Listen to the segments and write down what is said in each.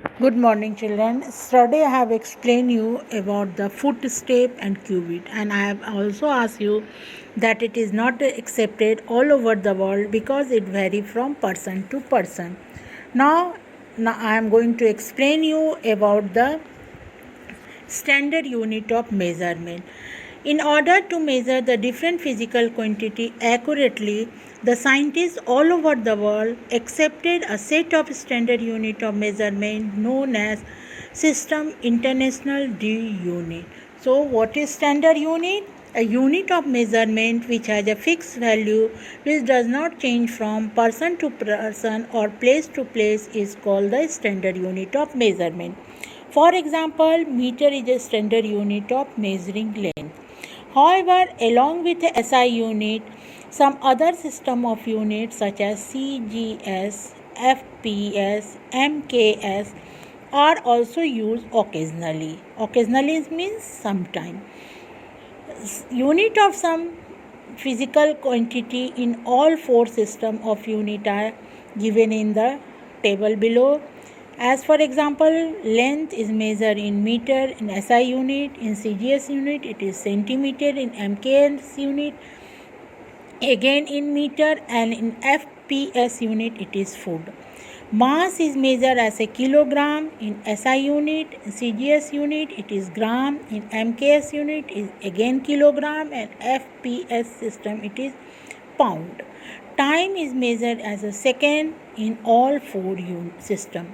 Good morning, children. Yesterday I have explained you about the footstep and qubit, and I have also asked you that it is not accepted all over the world because it varies from person to person. Now, now I am going to explain you about the standard unit of measurement. In order to measure the different physical quantity accurately, the scientists all over the world accepted a set of standard unit of measurement known as System International D unit. So, what is standard unit? A unit of measurement which has a fixed value which does not change from person to person or place to place is called the standard unit of measurement. For example, meter is a standard unit of measuring length. However, along with the SI unit, some other system of units such as CGS, FPS, MKS are also used occasionally. Occasionally means sometime. Unit of some physical quantity in all four system of unit are given in the table below. As for example, length is measured in meter in SI unit, in CGS unit it is centimeter, in MKS unit again in meter, and in FPS unit it is foot. Mass is measured as a kilogram in SI unit, in CGS unit it is gram, in MKS unit is again kilogram, and FPS system it is pound. Time is measured as a second in all four system.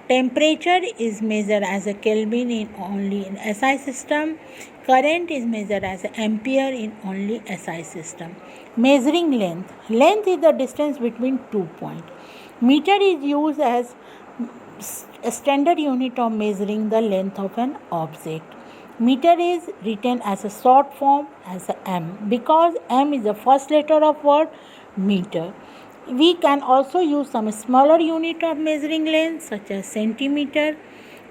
Temperature is measured as a Kelvin in only in SI system. Current is measured as an ampere in only SI system. Measuring length. Length is the distance between 2 points. Meter is used as a standard unit of measuring the length of an object. Meter is written as a short form as a M because M is the first letter of word meter. We can also use some smaller unit of measuring length such as centimeter,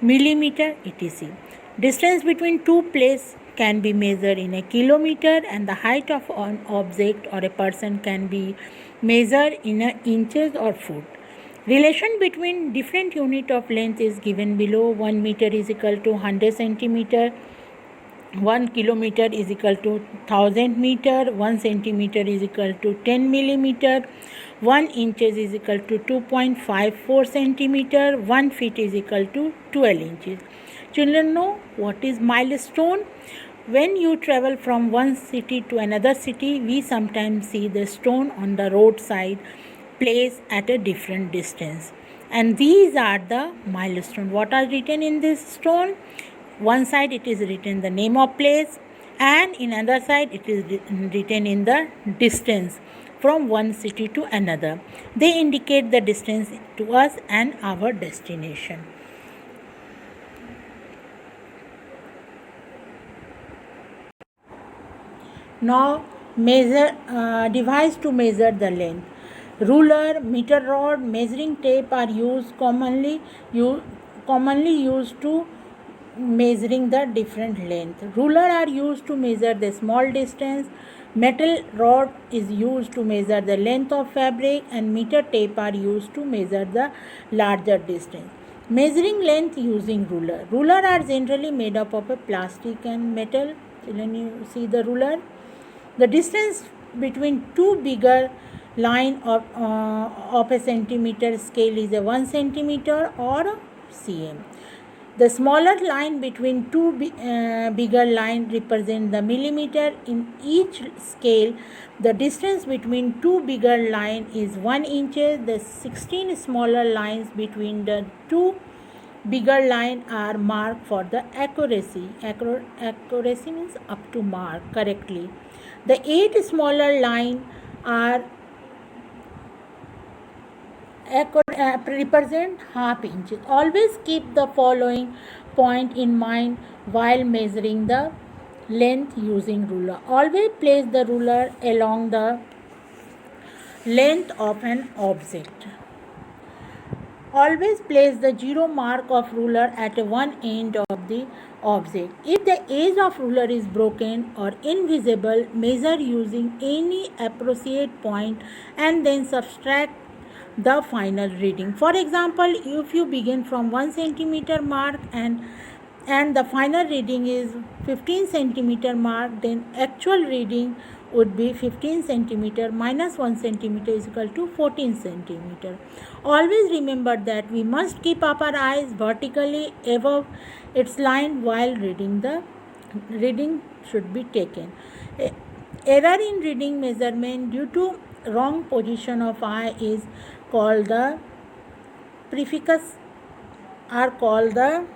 millimeter, etc. Distance between two places can be measured in a kilometer, and the height of an object or a person can be measured in inches or foot. Relation between different unit of length is given below. 1 meter is equal to 100 centimeter. 1 kilometer is equal to 1000 meter, 1 centimeter is equal to 10 millimeter, 1 inches is equal to 2.54 centimeter, 1 feet is equal to 12 inches. Children know what is milestone? When you travel from one city to another city, we sometimes see the stone on the roadside placed at a different distance. And these are the milestones. What are written in this stone? One side it is written the name of place, and in other side it is written in the distance from one city to another. They indicate the distance to us and our destination. Now device to measure the length. Ruler, meter rod, measuring tape are commonly used to measuring the different length. Ruler are used to measure the small distance. Metal rod is used to measure the length of fabric, and meter tape are used to measure the larger distance. Measuring length using ruler. Ruler are generally made up of a plastic and metal. When you see the ruler, the distance between two bigger line of a centimeter scale is a 1 centimeter or a cm. The smaller line between two bigger line represent the millimeter. In each scale, the distance between two bigger line is 1 inch. The 16 smaller lines between the two bigger line are marked for the accuracy. Accuracy means up to mark correctly. The 8 smaller line are represent half inches. Always keep the following point in mind while measuring the length using ruler. Always place the ruler along the length of an object. Always place the zero mark of ruler at one end of the object. If the edge of ruler is broken or invisible, measure using any appropriate point and then subtract the final reading. For example, if you begin from 1 centimeter mark and the final reading is 15 centimeter mark, then actual reading would be 15 centimeter minus 1 centimeter is equal to 14 centimeter. Always remember that we must keep our eyes vertically above its line while reading. The reading should be taken. Error in reading measurement due to wrong position of eye is called the prefix are called the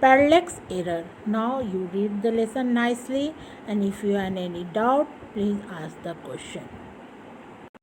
parallax error. Now you read the lesson nicely, and if you have any doubt, please ask the question.